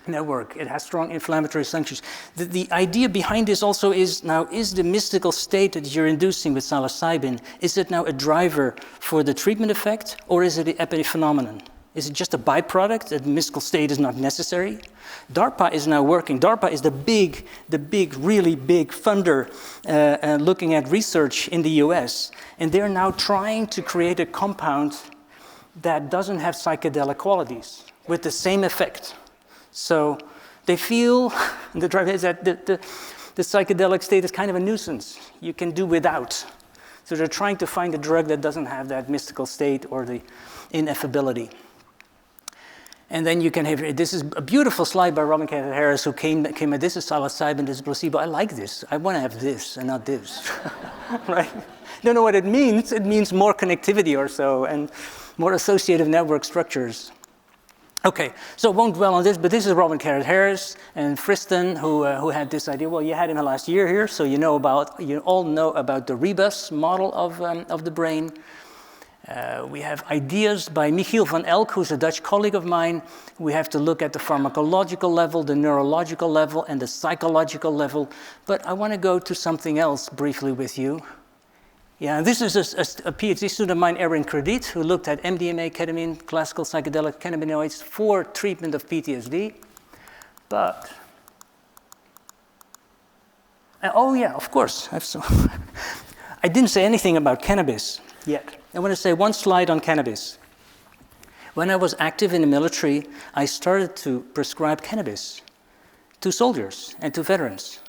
[SPEAKER 1] network. It has strong inflammatory functions. The idea behind this also is now, is the mystical state that you're inducing with psilocybin, is it now a driver for the treatment effect, or is it an epiphenomenon? Is it just a byproduct that the mystical state is not necessary? DARPA is now working. DARPA is the really big funder looking at research in the US, and they're now trying to create a compound that doesn't have psychedelic qualities with the same effect. So they feel, the driver is that the psychedelic state is kind of a nuisance. You can do without. So they're trying to find a drug that doesn't have that mystical state or the ineffability. And then you can have, this is a beautiful slide by Robin Campbell Harris, who came at, this is psilocybin, this is placebo. I like this. I want to have this and not this, right? Don't know what it means. It means more connectivity or so and more associative network structures. Okay, so I won't dwell on this, but this is Robin Carrot Harris and Friston, who had this idea. Well, you had him last year here, so you all know about the rebus model of the brain. We have ideas by Michiel van Elk, who's a Dutch colleague of mine. We have to look at the pharmacological level, the neurological level, and the psychological level. But I want to go to something else briefly with you. Yeah, this is a PhD student of mine, Erin Krediet, who looked at MDMA, ketamine, classical psychedelic cannabinoids for treatment of PTSD. But, oh yeah, of course. I didn't say anything about cannabis yet. I want to say one slide on cannabis. When I was active in the military, I started to prescribe cannabis to soldiers and to veterans.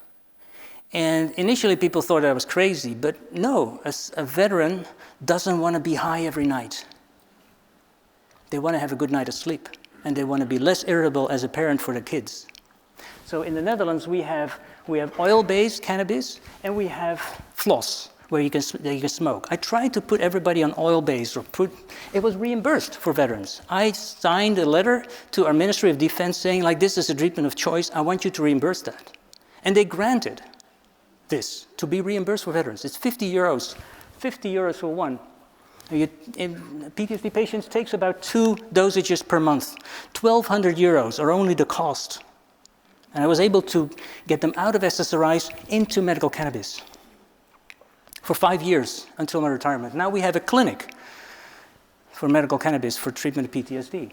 [SPEAKER 1] And initially people thought I was crazy, but no, a veteran doesn't want to be high every night. They want to have a good night of sleep, and they want to be less irritable as a parent for their kids. So in the Netherlands, we have oil-based cannabis, and we have floss, where you can smoke. I tried to put everybody on oil-based, it was reimbursed for veterans. I signed a letter to our Ministry of Defense saying, like, this is a treatment of choice, I want you to reimburse that. And they granted this to be reimbursed for veterans. It's 50 euros for one. In PTSD patients takes about 2 dosages per month. 1,200 euros are only the cost. And I was able to get them out of SSRIs into medical cannabis for 5 years until my retirement. Now we have a clinic for medical cannabis for treatment of PTSD.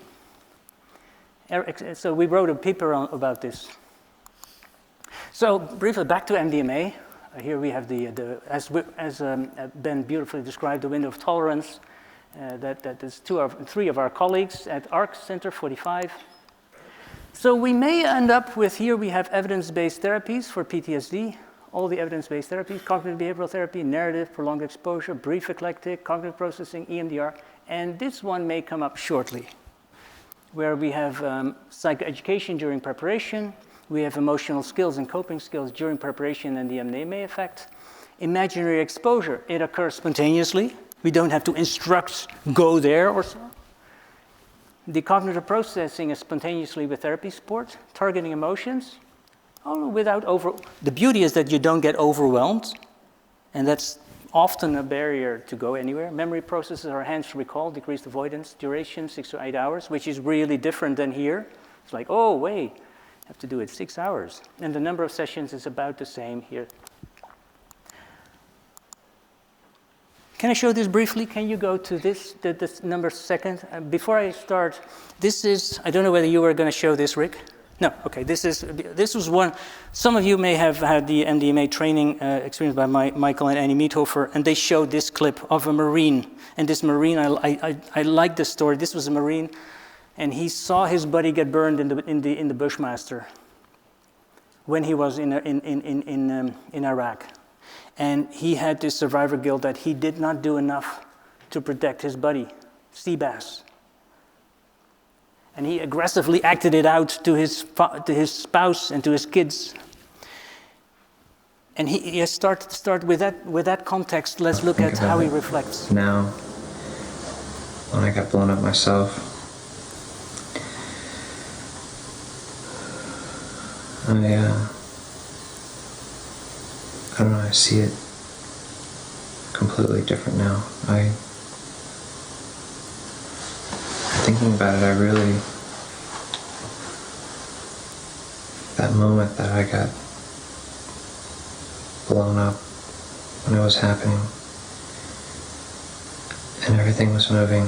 [SPEAKER 1] So we wrote a paper about this. So briefly, back to MDMA. Here we have as Ben beautifully described, the window of tolerance. That is three of our colleagues at ARC Center 45. So we may end up with, here we have evidence-based therapies for PTSD, all the evidence-based therapies, cognitive behavioral therapy, narrative, prolonged exposure, brief eclectic, cognitive processing, EMDR, and this one may come up shortly, where we have psychoeducation during preparation, we have emotional skills and coping skills during preparation and the MDMA effect. Imaginary exposure, it occurs spontaneously. We don't have to instruct, go there or so. The cognitive processing is spontaneously with therapy support. Targeting emotions, the beauty is that you don't get overwhelmed, and that's often a barrier to go anywhere. Memory processes are enhanced recall, decreased avoidance, duration 6 to 8 hours, which is really different than here. It's like, oh, wait, I have to do it 6 hours. And the number of sessions is about the same here. Can I show this briefly? Can you go to this number second? Before I start, this is, I don't know whether you were going to show this, Rick. No, okay, this was one, some of you may have had the MDMA training experience by Michael and Annie Miethofer, and they showed this clip of a Marine. And this Marine, I like this story. This was a Marine, and he saw his buddy get burned in the Bushmaster when he was in Iraq. And he had this survivor guilt that he did not do enough to protect his buddy, sea bass. And he aggressively acted it out to his spouse and to his kids. And he start with that context. Let's look at how he reflects.
[SPEAKER 10] Now, when I got blown up myself, I don't know, I see it completely different now. Thinking about it, that moment that I got blown up when it was happening, and everything was moving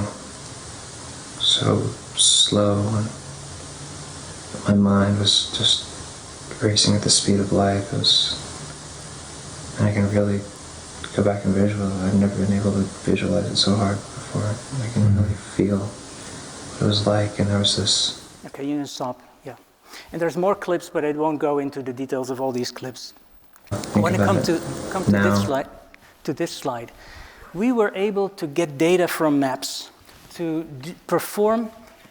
[SPEAKER 10] so slow, and my mind was just racing at the speed of light. And I can really go back and visualize. I've never been able to visualize it so hard before. I can really feel what it was like, and there was this.
[SPEAKER 1] Okay, you can stop. Yeah, and there's more clips, but I won't go into the details of all these clips. I want to come to this slide. We were able to get data from maps to perform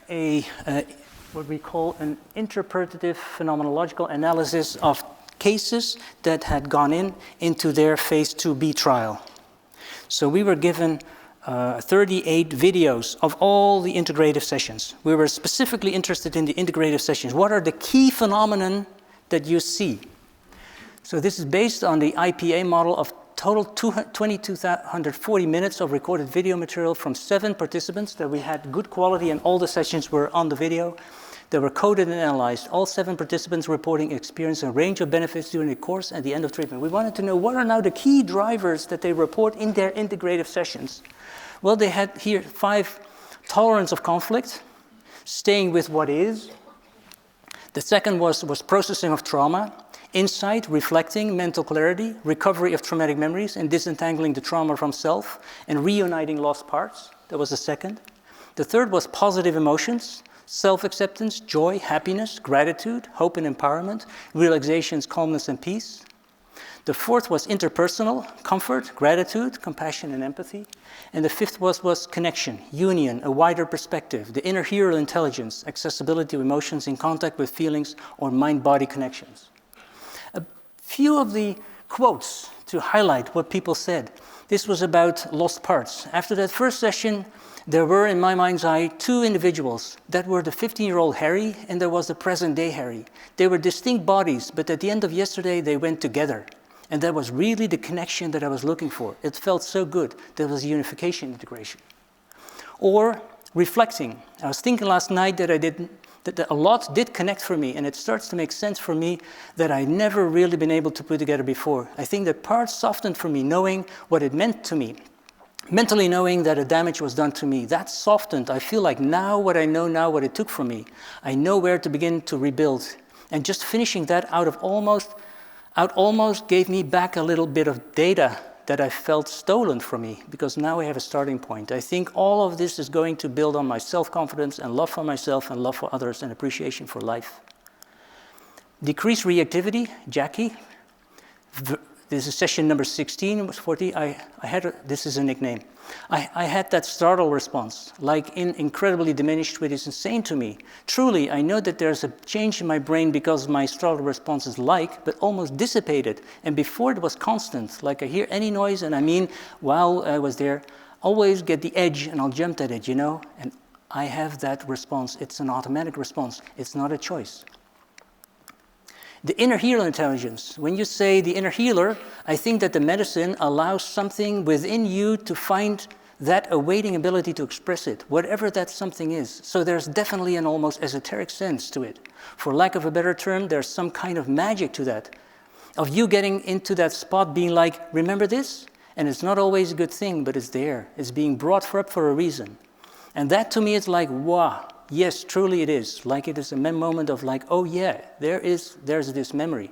[SPEAKER 1] what we call an interpretative phenomenological analysis of cases that had gone into their phase 2B trial. So we were given 38 videos of all the integrative sessions. We were specifically interested in the integrative sessions. What are the key phenomena that you see? So this is based on the IPA model of total 2,240 minutes of recorded video material from 7 participants that we had good quality, and all the sessions were on the video. They were coded and analyzed. All 7 participants reporting experiencing a range of benefits during the course and the end of treatment. We wanted to know what are now the key drivers that they report in their integrative sessions. Well, they had here 5: tolerance of conflict, staying with what is. The second was processing of trauma, insight, reflecting, mental clarity, recovery of traumatic memories, and disentangling the trauma from self, and reuniting lost parts. That was the second. The third was positive emotions, self-acceptance, joy, happiness, gratitude, hope and empowerment, realizations, calmness and peace. The fourth was interpersonal, comfort, gratitude, compassion and empathy. And the fifth was connection, union, a wider perspective, the inner hero intelligence, accessibility of emotions in contact with feelings or mind-body connections. A few of the quotes to highlight what people said. This was about lost parts. After that first session, there were, in my mind's eye, 2 individuals. That were the 15-year-old Harry, and there was the present-day Harry. They were distinct bodies, but at the end of yesterday, they went together. And that was really the connection that I was looking for. It felt so good. There was a unification integration. Or reflecting. I was thinking last night that a lot did connect for me, and it starts to make sense for me that I never really been able to put together before. I think that parts softened for me, knowing what it meant to me. Mentally knowing that a damage was done to me, that softened. I feel like now what I know now, what it took from me, I know where to begin to rebuild. And just finishing that out of almost it almost gave me back a little bit of data that I felt stolen from me, because now I have a starting point. I think all of this is going to build on my self-confidence and love for myself and love for others and appreciation for life. Decreased reactivity, Jackie. This is session number 16, it was 40. This is a nickname. I had that startle response, like incredibly diminished, which is insane to me. Truly, I know that there's a change in my brain because my startle response is but almost dissipated. And before it was constant, like I hear any noise, and I mean, while I was there, always get the edge and I'll jump at it, you know? And I have that response. It's an automatic response. It's not a choice. The inner healer intelligence. When you say the inner healer, I think that the medicine allows something within you to find that awaiting ability to express it, whatever that something is. So there's definitely an almost esoteric sense to it. For lack of a better term, there's some kind of magic to that, of you getting into that spot being like, remember this? And it's not always a good thing, but it's there. It's being brought up for a reason. And that to me is like, wow. Yes, truly it is. Like it is a moment of like, oh yeah, there's this memory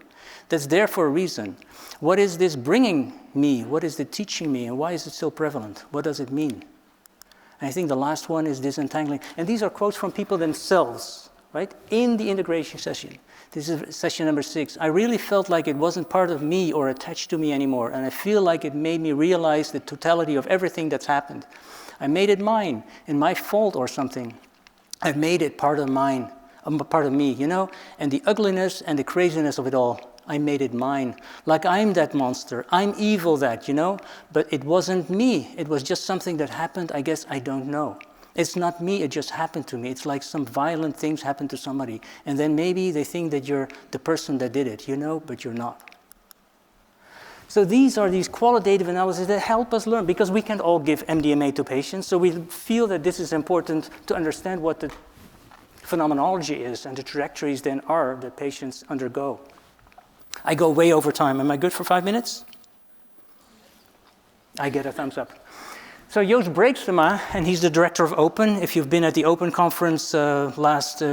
[SPEAKER 1] that's there for a reason. What is this bringing me? What is it teaching me? And why is it still prevalent? What does it mean? And I think the last one is disentangling. And these are quotes from people themselves, right? In the integration session. This is session number 6. I really felt like it wasn't part of me or attached to me anymore. And I feel like it made me realize the totality of everything that's happened. I made it mine and my fault or something. I've made it part of me, you know? And the ugliness and the craziness of it all, I made it mine. Like I'm that monster, I'm evil that, you know? But it wasn't me, it was just something that happened, I guess I don't know. It's not me, it just happened to me. It's like some violent things happened to somebody. And then maybe they think that you're the person that did it, you know, but you're not. So these are these qualitative analyses that help us learn, because we can't all give MDMA to patients, so we feel that this is important to understand what the phenomenology is and the trajectories then are that patients undergo. I go way over time. Am I good for 5 minutes? I get a thumbs up. So Joost Breekstema, and he's the director of Open. If you've been at the Open conference last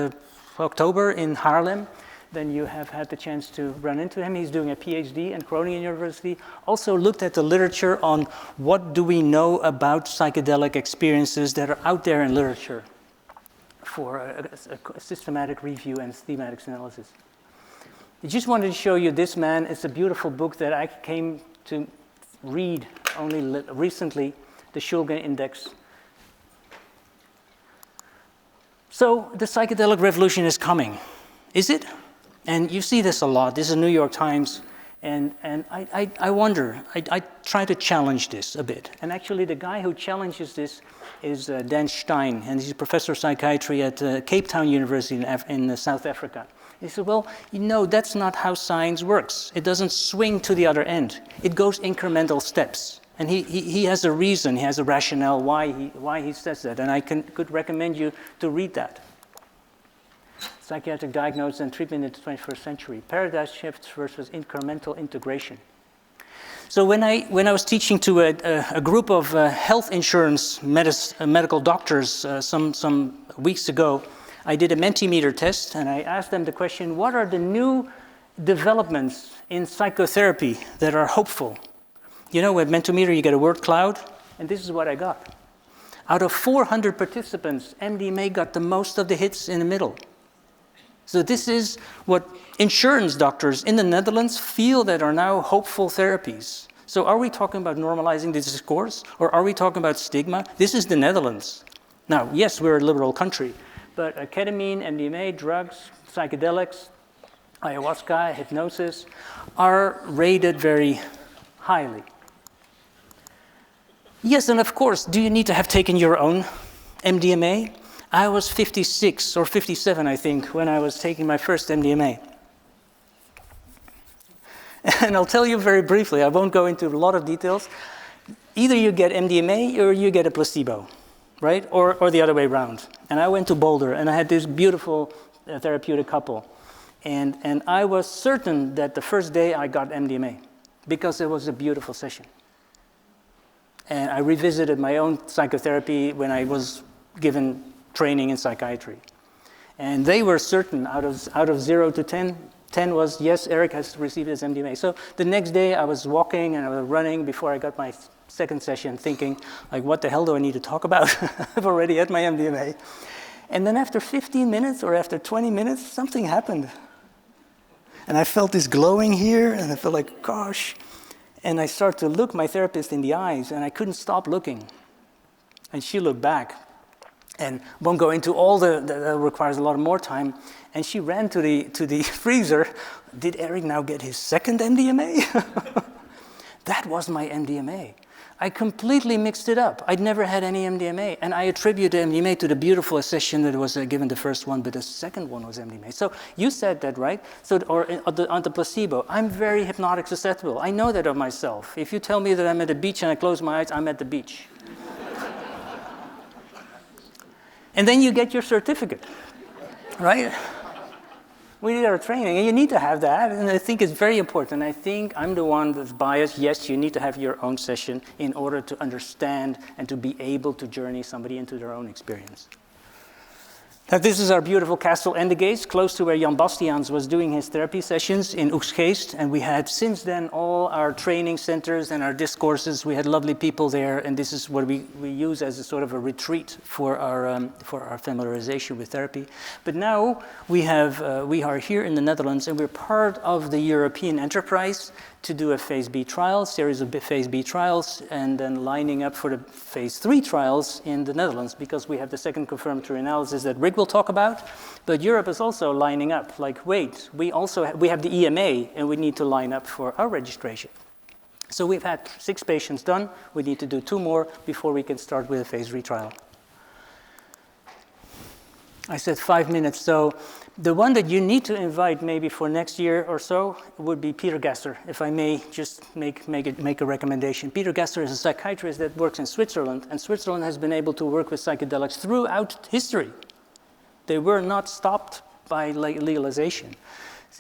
[SPEAKER 1] October in Haarlem, then you have had the chance to run into him. He's doing a PhD at Groningen University. Also looked at the literature on what do we know about psychedelic experiences that are out there in literature for a systematic review and thematics analysis. I just wanted to show you this man. It's a beautiful book that I came to read only recently, the Shulgin Index. So the psychedelic revolution is coming. Is it? And you see this a lot. This is New York Times. And I wonder, I try to challenge this a bit. And actually the guy who challenges this is Dan Stein, and he's a professor of psychiatry at Cape Town University in South Africa. He said, well, you know, that's not how science works. It doesn't swing to the other end. It goes incremental steps. And he has a reason, he has a rationale why he says that. And I could recommend you to read that. Psychiatric Diagnosis and Treatment in the 21st Century. Paradigm Shifts versus Incremental Integration. So when I was teaching to a group of health insurance medical doctors some weeks ago, I did a Mentimeter test, and I asked them the question, what are the new developments in psychotherapy that are hopeful? You know, with Mentimeter you get a word cloud, and this is what I got. Out of 400 participants, MDMA got the most of the hits in the middle. So this is what insurance doctors in the Netherlands feel that are now hopeful therapies. So are we talking about normalizing this discourse, or are we talking about stigma? This is the Netherlands. Now, yes, we're a liberal country, but ketamine, MDMA, drugs, psychedelics, ayahuasca, hypnosis are rated very highly. Yes, and of course, do you need to have taken your own MDMA? I was 56 or 57, I think, when I was taking my first MDMA. And I'll tell you very briefly, I won't go into a lot of details. Either you get MDMA or you get a placebo, right? Or the other way around. And I went to Boulder, and I had this beautiful therapeutic couple. And I was certain that the first day I got MDMA, because it was a beautiful session. And I revisited my own psychotherapy when I was given training in psychiatry. And they were certain, out of 0 to 10, 10 was, yes, Eric has received his MDMA. So the next day I was walking and I was running before I got my second session thinking, like, what the hell do I need to talk about? I've already had my MDMA. And then after 15 minutes or after 20 minutes, something happened. And I felt this glowing here, and I felt like, gosh. And I started to look my therapist in the eyes, and I couldn't stop looking. And she looked back. And won't go into all that requires a lot more time. And she ran to the freezer. Did Eric now get his second MDMA? That was my MDMA. I completely mixed it up. I'd never had any MDMA. And I attribute the MDMA to the beautiful session that was given the first one, but the second one was MDMA. So you said that, right? So, or on the placebo, I'm very hypnotic susceptible. I know that of myself. If you tell me that I'm at the beach and I close my eyes, I'm at the beach. And then you get your certificate, right? We did our training, and you need to have that, and I think it's very important. I think I'm the one that's biased. Yes, you need to have your own session in order to understand and to be able to journey somebody into their own experience. Now, this is our beautiful castle Endegeest, close to where Jan Bastiaans was doing his therapy sessions in Oegstgeest. And we had, since then, all our training centers and our discourses. We had lovely people there, and this is what we use as a sort of a retreat for our familiarization with therapy. But now we are here in the Netherlands, and we're part of the European enterprise to do a phase B trial, series of phase B trials, and then lining up for the phase 3 trials in the Netherlands, because we have the second confirmatory analysis that Rick will talk about. But Europe is also lining up, like, wait, we have the EMA, and we need to line up for our registration. So we've had 6 patients done. We need to do 2 more before we can start with a phase 3 trial. I said 5 minutes, so the one that you need to invite maybe for next year or so would be Peter Gasser, if I may just make a recommendation. Peter Gasser is a psychiatrist that works in Switzerland, and Switzerland has been able to work with psychedelics throughout history. They were not stopped by legalization.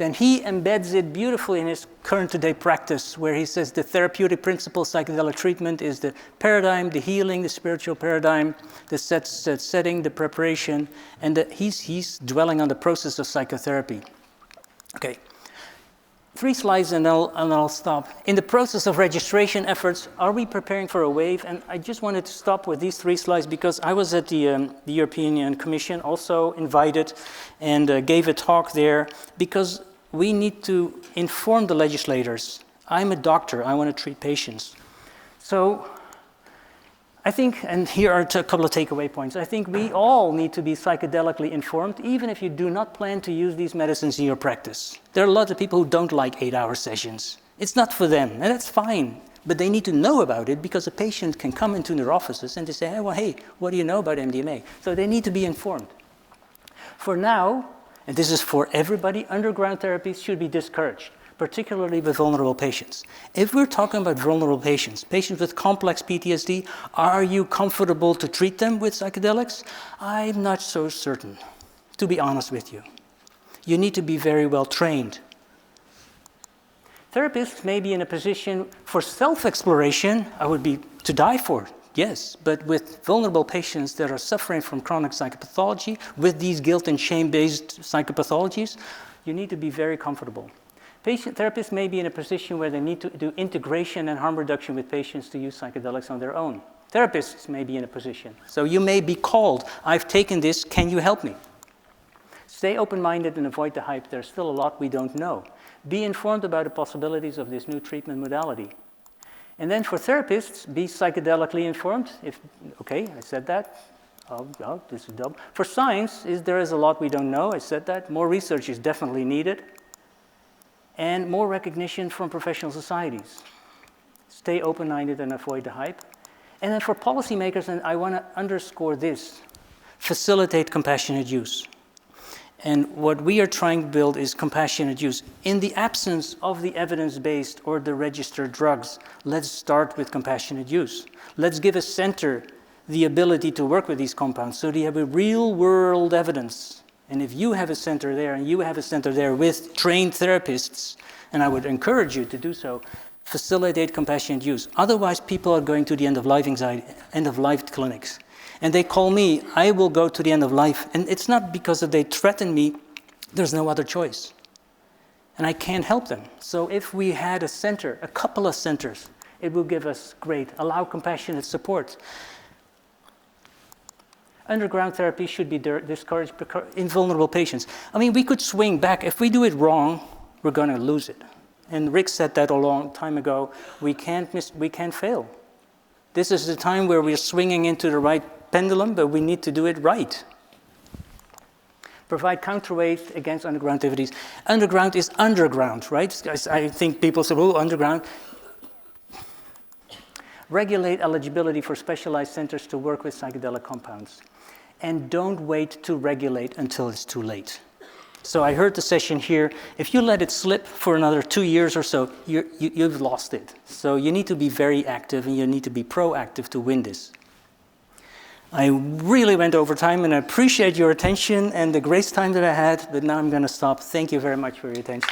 [SPEAKER 1] And he embeds it beautifully in his current today practice, where he says the therapeutic principle of psychedelic treatment is the paradigm, the healing, the spiritual paradigm, the setting, the preparation, and he's dwelling on the process of psychotherapy. Okay, 3 slides and I'll stop. In the process of registration efforts, are we preparing for a wave? And I just wanted to stop with these 3 slides because I was at the European Commission, also invited, and gave a talk there, because we need to inform the legislators. I'm a doctor, I want to treat patients. So I think, and here are a couple of takeaway points, I think we all need to be psychedelically informed, even if you do not plan to use these medicines in your practice. There are a lot of people who don't like 8-hour sessions. It's not for them, and that's fine. But they need to know about it, because a patient can come into their offices and they say, hey, what do you know about MDMA? So they need to be informed. For now, and this is for everybody, underground therapies should be discouraged, particularly with vulnerable patients. If we're talking about vulnerable patients with complex PTSD, are you comfortable to treat them with psychedelics? I'm not so certain, to be honest with you. You need to be very well trained. Therapists may be in a position for self-exploration. I would be to die for, yes, but with vulnerable patients that are suffering from chronic psychopathology, with these guilt and shame-based psychopathologies, you need to be very comfortable. Therapists may be in a position where they need to do integration and harm reduction with patients to use psychedelics on their own. Therapists may be in a position. So you may be called, I've taken this, can you help me? Stay open-minded and avoid the hype. There's still a lot we don't know. Be informed about the possibilities of this new treatment modality. And then for therapists, be psychedelically informed. Okay, I said that. Oh, this is double. For science, there is a lot we don't know. I said that. More research is definitely needed. And more recognition from professional societies. Stay open-minded and avoid the hype. And then for policymakers, and I want to underscore this, facilitate compassionate use. And what we are trying to build is compassionate use. In the absence of the evidence-based or the registered drugs, let's start with compassionate use. Let's give a center the ability to work with these compounds so they have a real-world evidence. And if you have a center there and you have a center there with trained therapists, and I would encourage you to do so, facilitate compassionate use. Otherwise, people are going to the end-of-life anxiety, end-of-life clinics. And they call me, I will go to the end of life. And it's not because they threaten me, there's no other choice. and I can't help them. So if we had a center, a couple of centers, it will give us great, allow compassionate support. Underground therapy should be discouraged in vulnerable patients. I mean, we could swing back. If we do it wrong, we're going to lose it. And Rick said that a long time ago. We can't fail. This is the time where we're swinging into the right pendulum, but we need to do it right. Provide counterweight against underground activities. Underground is underground, right? I think people say, oh, underground. Regulate eligibility for specialized centers to work with psychedelic compounds. And don't wait to regulate until it's too late. So I heard the session here. If you let it slip for another 2 years or so, you've lost it. So you need to be very active, and you need to be proactive to win this. I really went over time, and I appreciate your attention and the grace time that I had, but now I'm going to stop. Thank you very much for your attention.